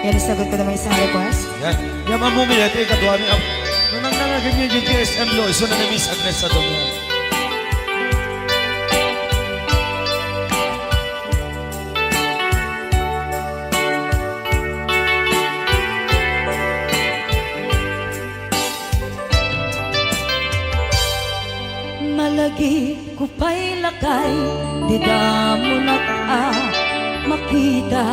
Yan, sagot ko naman isang request. Yan. Yan mamumili. Ito yung kadwa niya. Nung nangyagin niyo yung TSM Law, iso na ni Miss Agnes sa doon. Malagi ko pa'y lakay, di da mo na makita.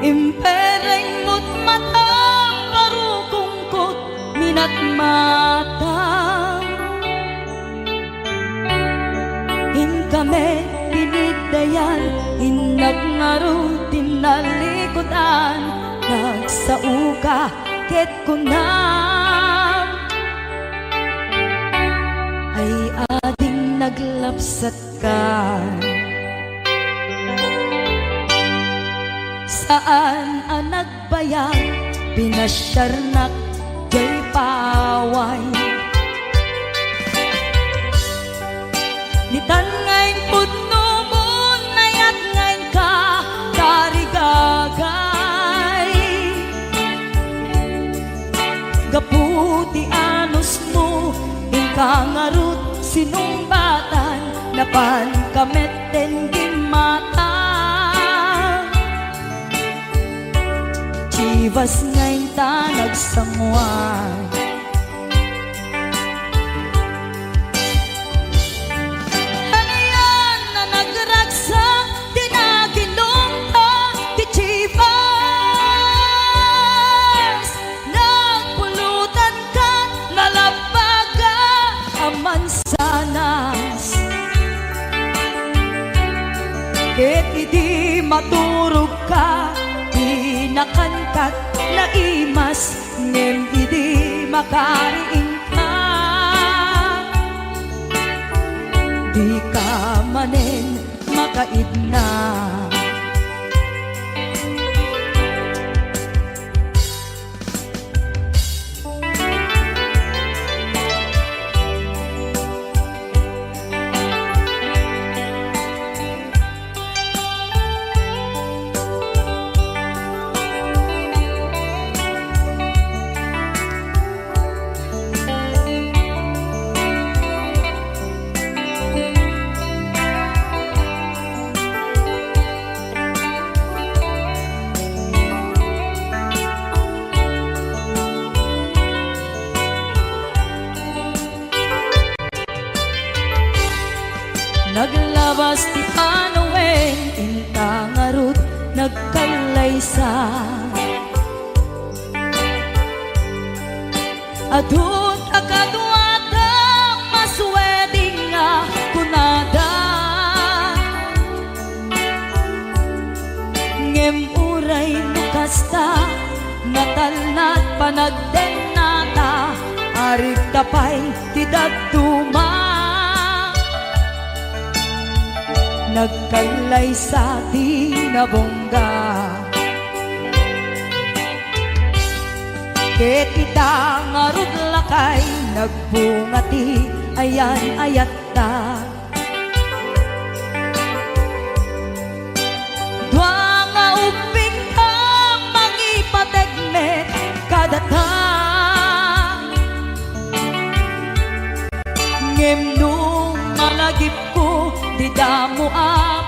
Impereng mo't mata, parukungkot, minat mata. Kami pinigdayan, inagnaro tinalikodan, nagsauka ket kunam ay ating naglapsat ka. Saan ang nagbayag, pinasyarnak jay paway. Nitan ngayon putno mo, nayat ngayon ka, karigagay. Gaputi anos mo, ingkangarut sinumbatan, napan kameten gimata. Chivas ngayon ta nagsangwan, ket idi maturog ka, di nakankat na imas, ngem idi makariing ka. Di ka manen makaidna. Naglabas ti Panowen, intangarut nagkalaysa. Adut akadwata masweding nga kunada. Ngem uray nukasta, natalnat panagdenata, arig tapay ti dagduma. Nagkalay sa tinabongga, ket ita ngarud lakay, nagbungati ayan ayatta. Dua nga uping ka mangipategmet kadata, ngem nung malagip ko, di damo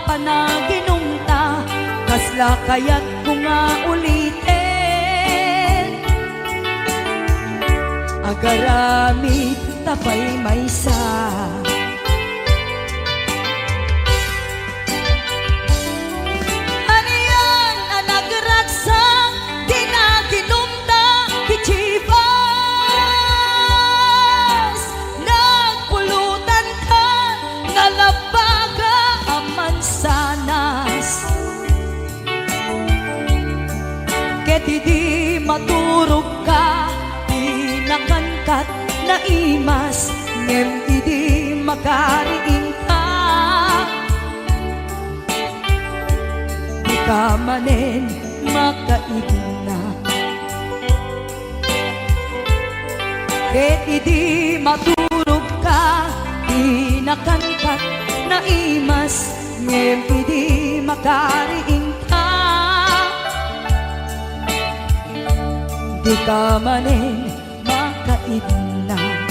panaginumta, kasla kayat ko nga ulitin. Agaramit tapay maysa, aniyan ang nagragsak, di naginumta kichibas. Nagpulutan ka, nalabaga aman sanas, ket idi maturog ka, di nakangkat na imas, ngem idi makariing ka. Di ka manen makaigna, ket idi maturog ka, di nakangkat na imas, ngem idi makariing ka. Di ka maning makaidnan.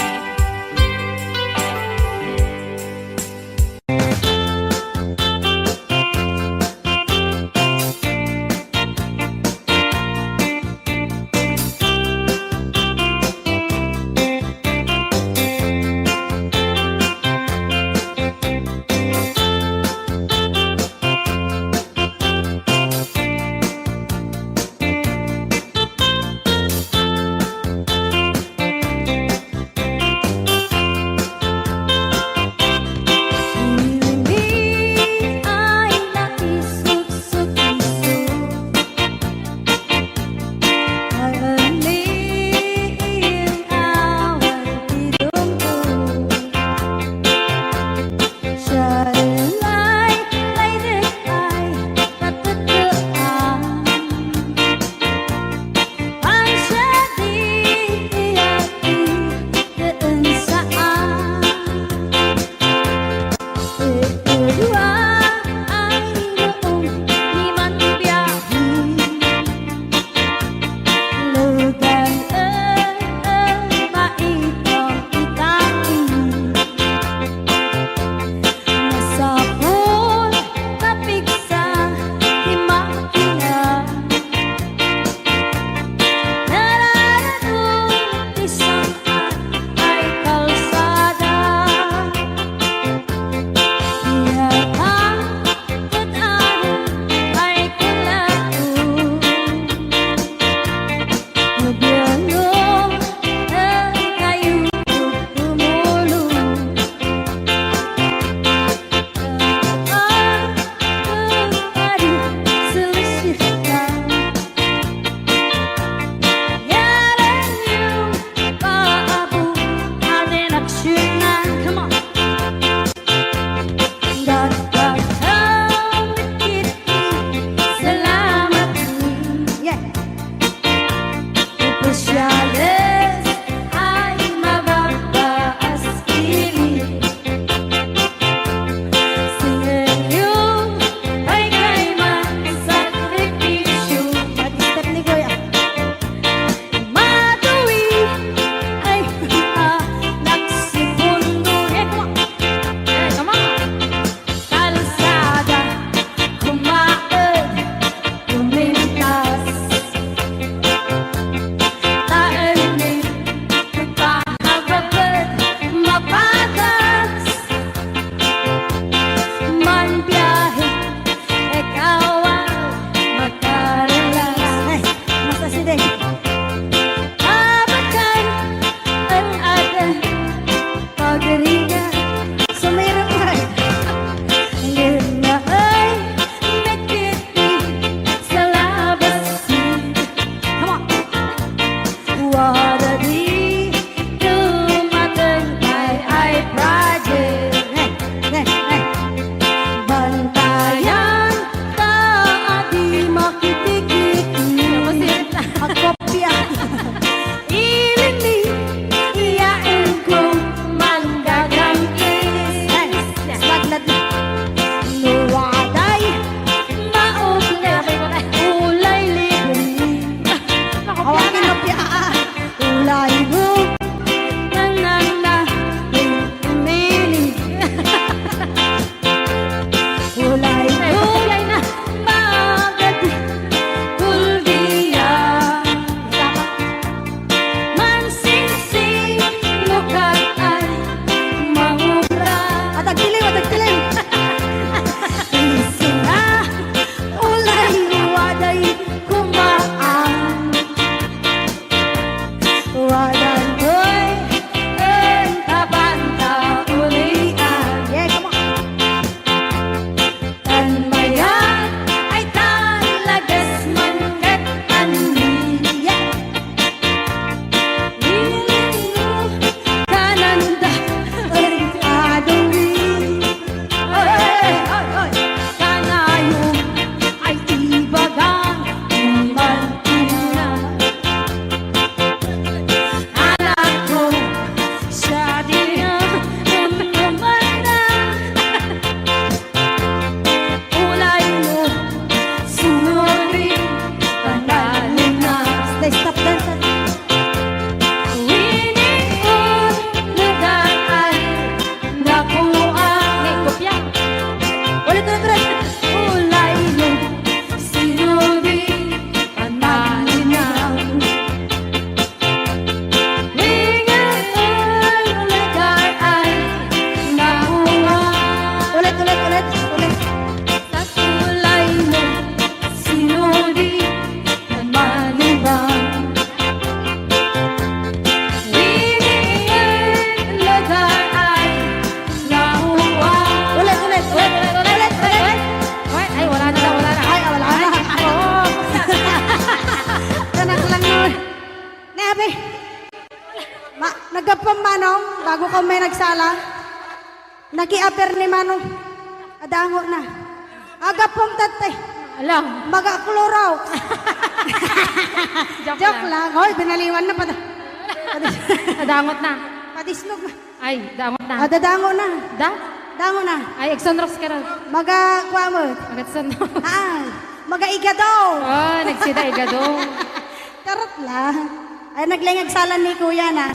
bago ka may nagsala. Nakiaper ni Manong. Adango na. Aga pong tatay. Alam. Magakloraw. Joke, Joke lang. Hoy, binaliwan na pa. Dangot na. Padisnog na. Ay, dangot na. Dadango na. Da? Dango na. Ay, Exonrox ka rin. Magakwamot. Agatson. Magaigadaw. Oh, nagsida igado. Karot lang. Ay, naglingag salan ni kuya na.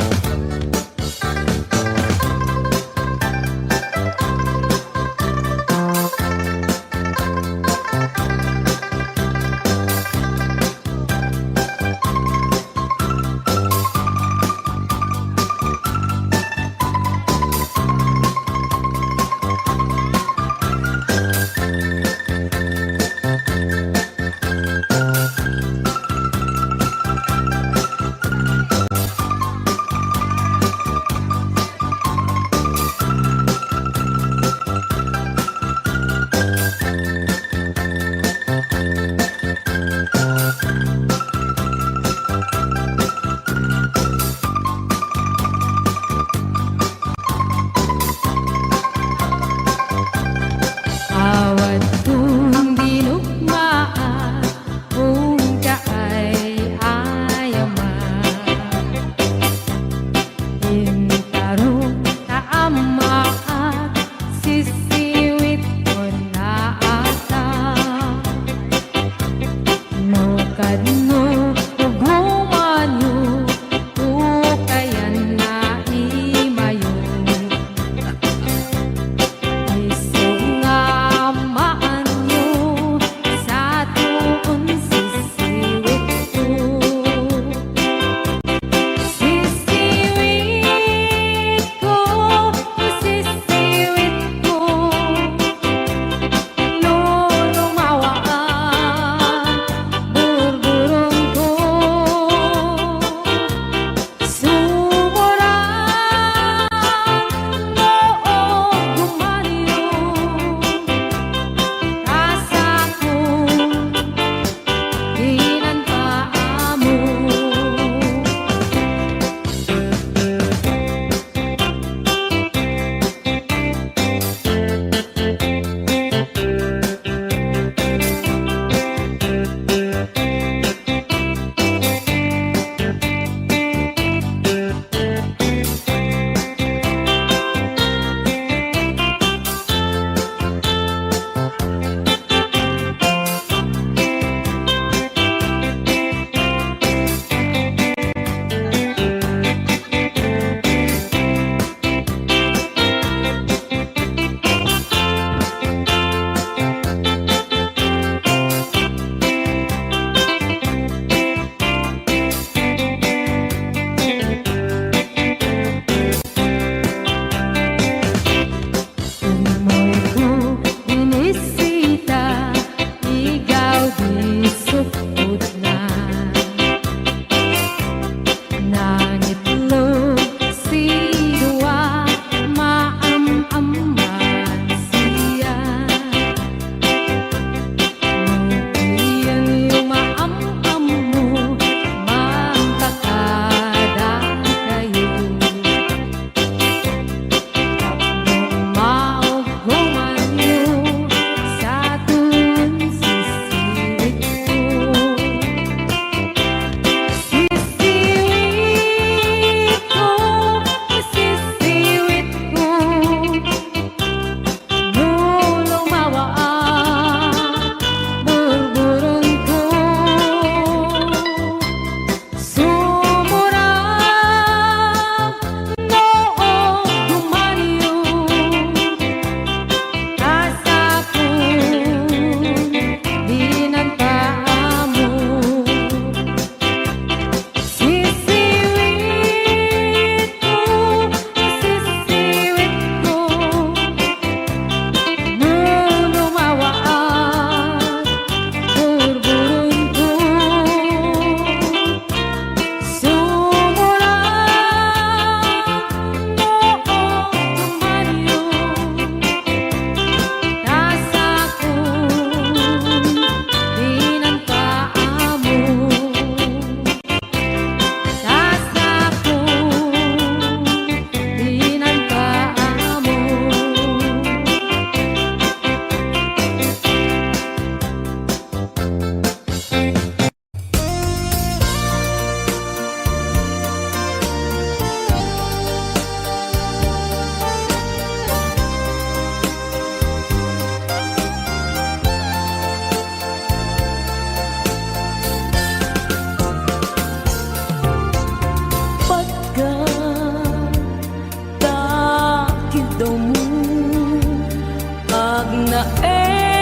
agnaen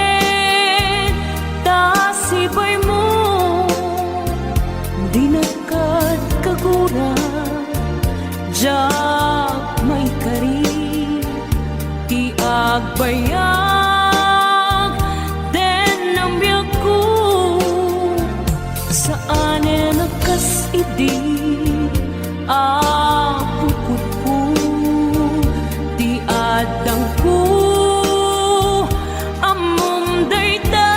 tasibay mo di nakad kagura jak may kari ti agbayag den ang biyak ko saan nakas idi apukod ko ti adang ko amom dayta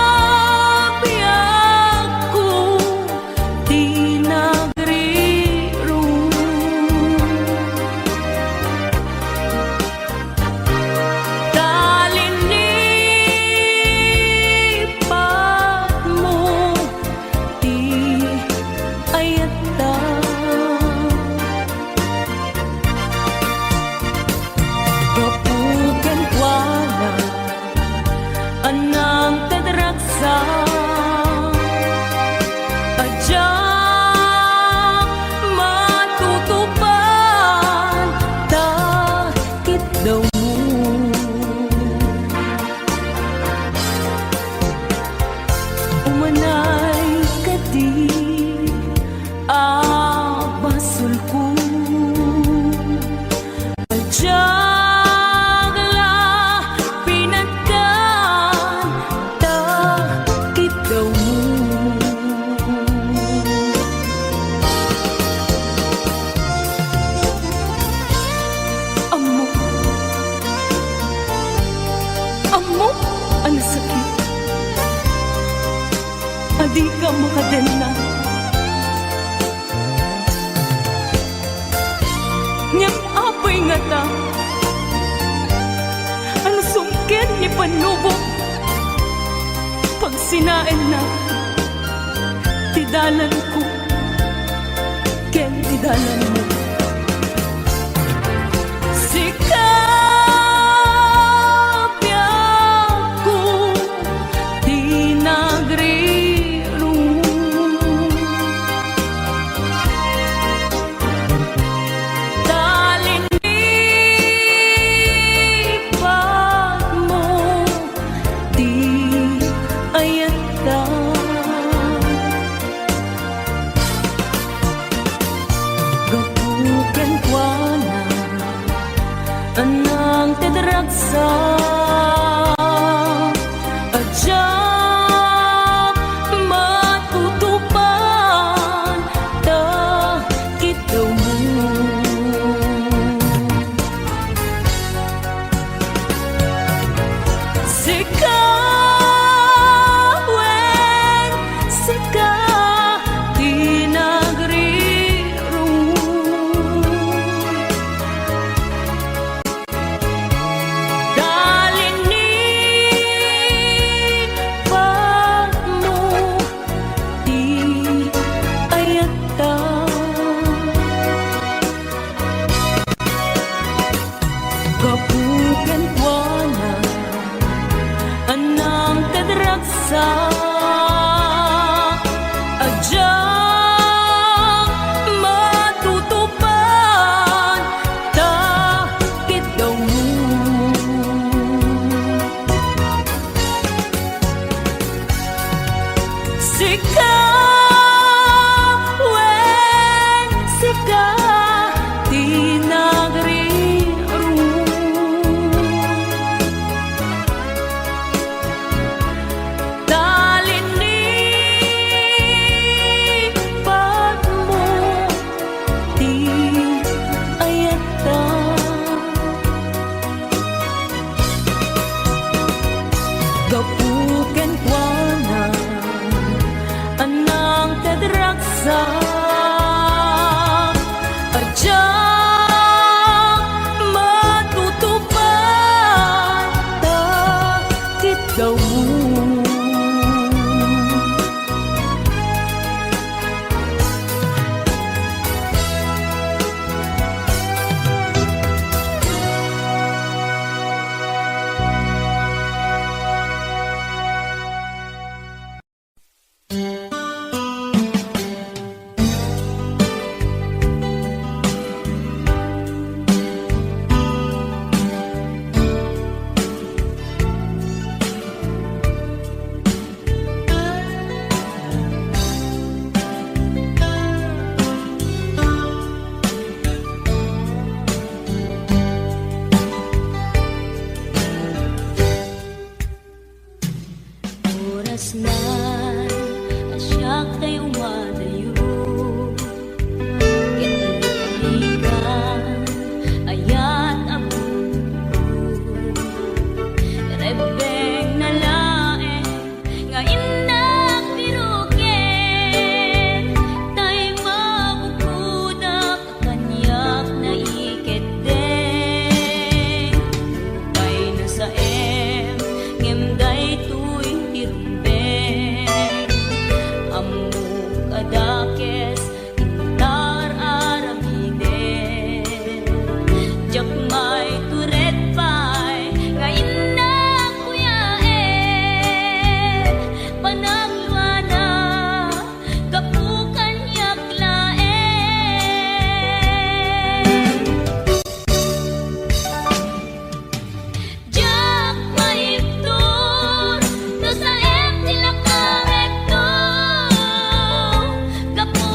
sikap biyak ko di nagriro talinipat mo di ayata kapugan wala anang tadraksa adyak matutupan takit daw mo umanay kadi abasul ko adyak la pinagkan takit daw mo amo amo ang sakit adi ka makadena niyang apay nga ta ang sungkit ni panubo pag sinain na tidalan ko ken tidalan mo sikap biyak ko di nagriro talinipat mo di ayata gapugan kuana anang tedraksa adyak matutupan takit daw mo sikawin sika di nagriro dali dakes itar aramiden jak may turet pay nga inna kuyaen panagluana kapukan yaklaen jak maiptur no sa em sila kahekto kapukan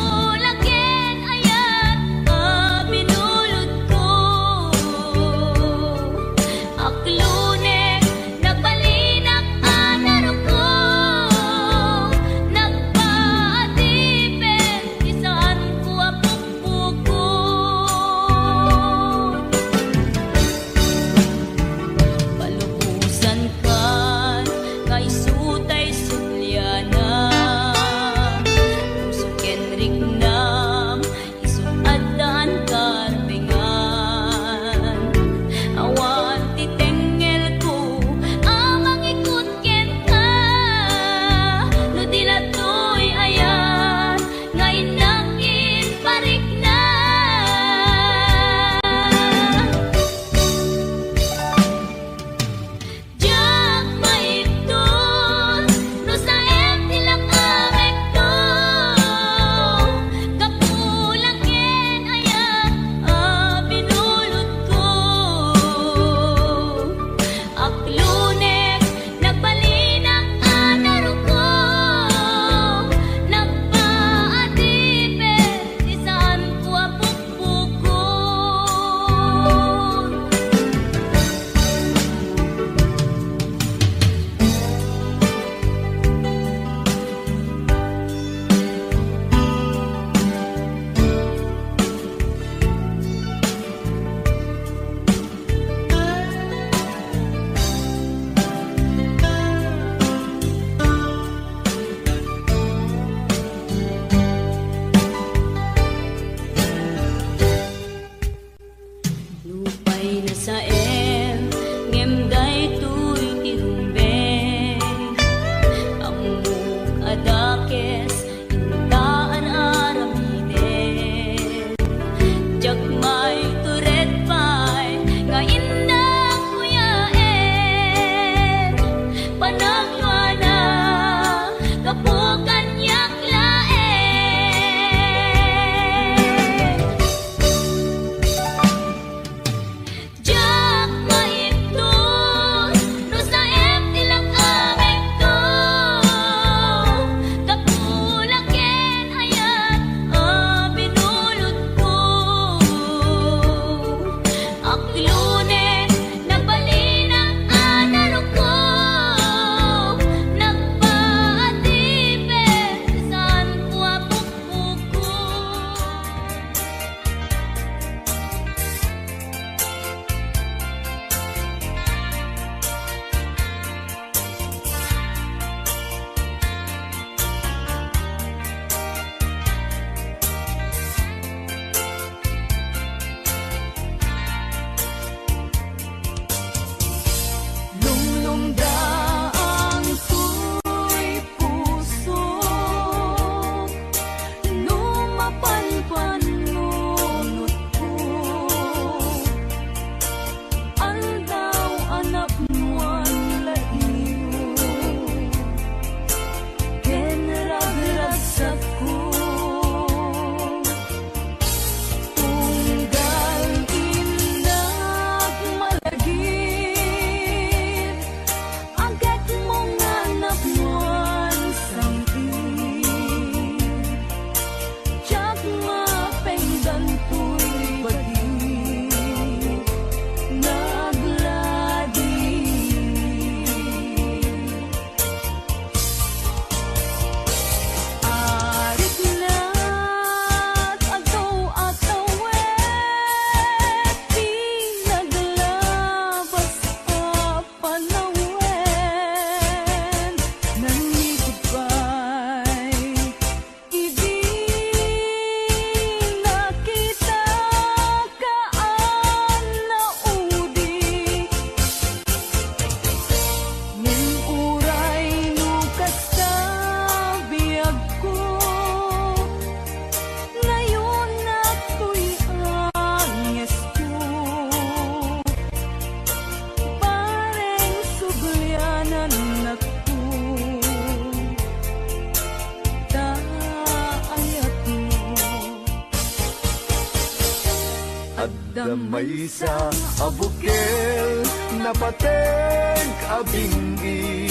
at damay sa abukel na pateng abingi.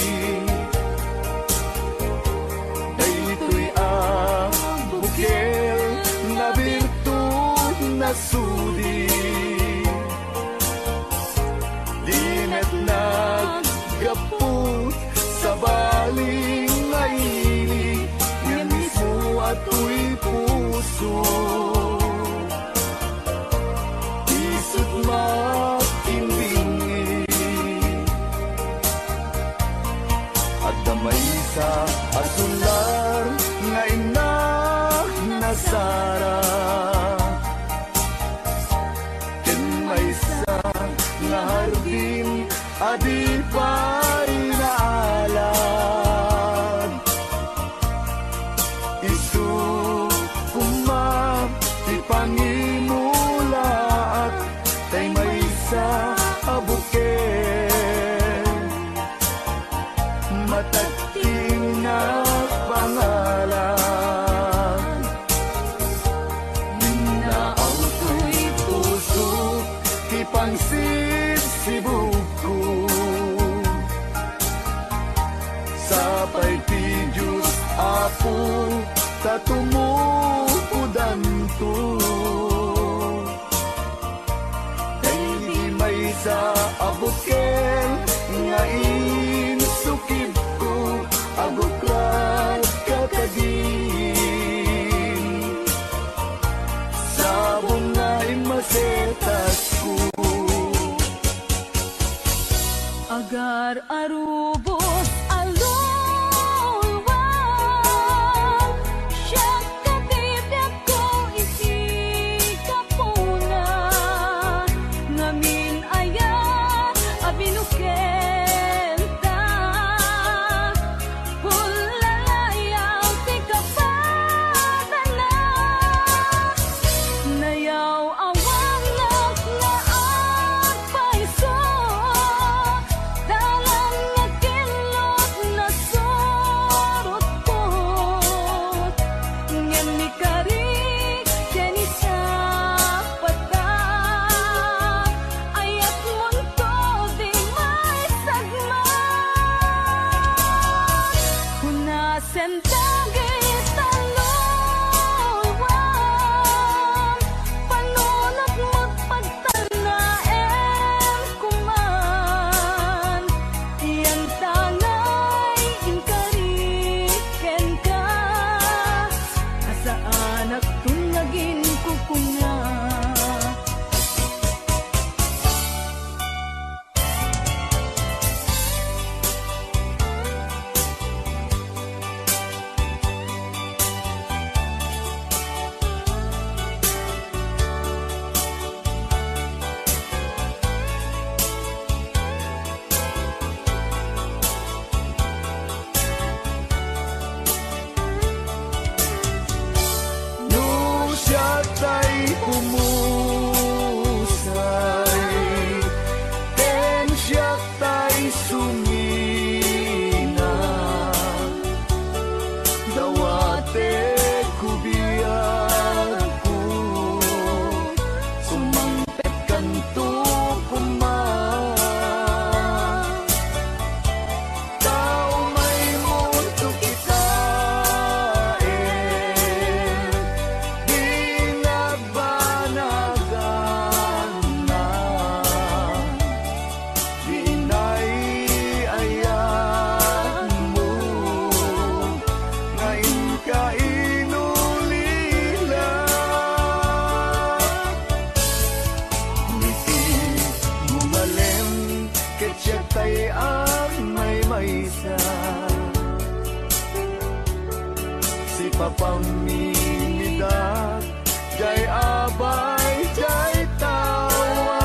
Daytoy abukel na birtud na sudi. Dinet naggapot sa baling ngaili, nga mismo ato'y puso. Isut makimbingi at damay sa asular nga inak na Sara. Ken may sa nga hardin adi pa'y naalam. Isu kumam di pangimula at tay may sa abukel. Matating na pangalan, minaaw to'y puso, ipangsid si buko. Sapay ti Diyos apo, tatumupudan to. Kay di may sa abukel, nga insukib ko, agukrat kakadin. Sabong nga imasetas ko. Agar arubos alulwal, siya katibyak ko isi kapuna. Ngamin aya abinukenta, hulalayaw ti kapadala. Nayaw awang naklaan paiso, dalang nakilot na sorot ko. Ngem ni karik keni sa pata, ayat munto di may sagma. Hunasen dagit talulwan, panunot mo't pagtanaem kuman. Iyan tangay inkariken ka, asaan at tunagin kukunga. No siya tay humusay, ten siya tay sumina. Dawate kubiyag ko, sumangpet kanto kuman. Tao may mundo kitain, di nabanagan na. Di naiayan mo, ngayon ka inulila. Ngiti gumalem, ketya tay ang may maysa. Si papamimidak, jay abay, jay tawa.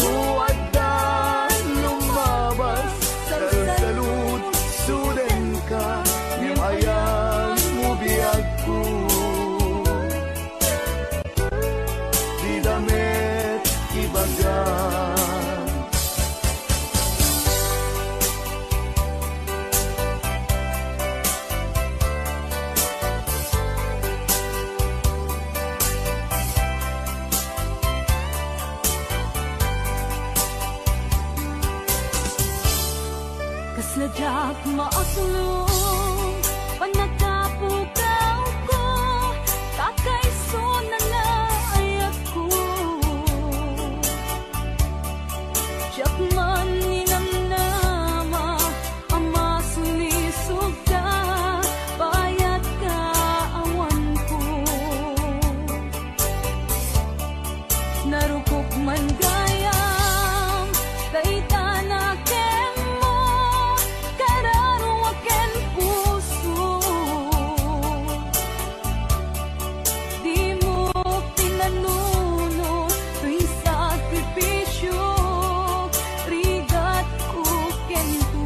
Muaddan lumabas, salsalud, suden ka, ngem ayan mo biyag ko. Di damit ibagan. Jak maaslong panagkapukaw ko kakaiso na naayat ko Jak man ninamnama ama sulisog ka bayat ka awan ko narukok man gayam dayta na mo kararuwaken puso di mo pinanuno tuwing sakripisyo rigat ko kento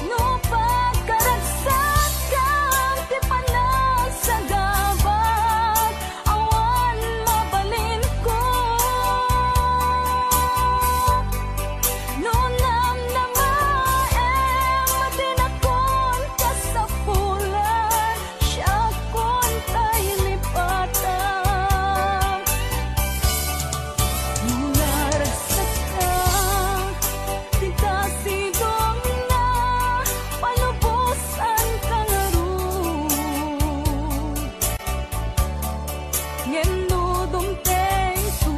no pagkaragsak kang ti panasagabag awan mabalin ko no namnamaem matinakon ka sa pulan siya kon tay lipatan naragsak ka di kasidong na palubusan ka nga ron ngendo dumteng su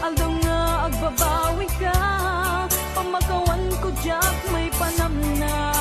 aldong nga agbabawi ka pamagawan ko jak may panamna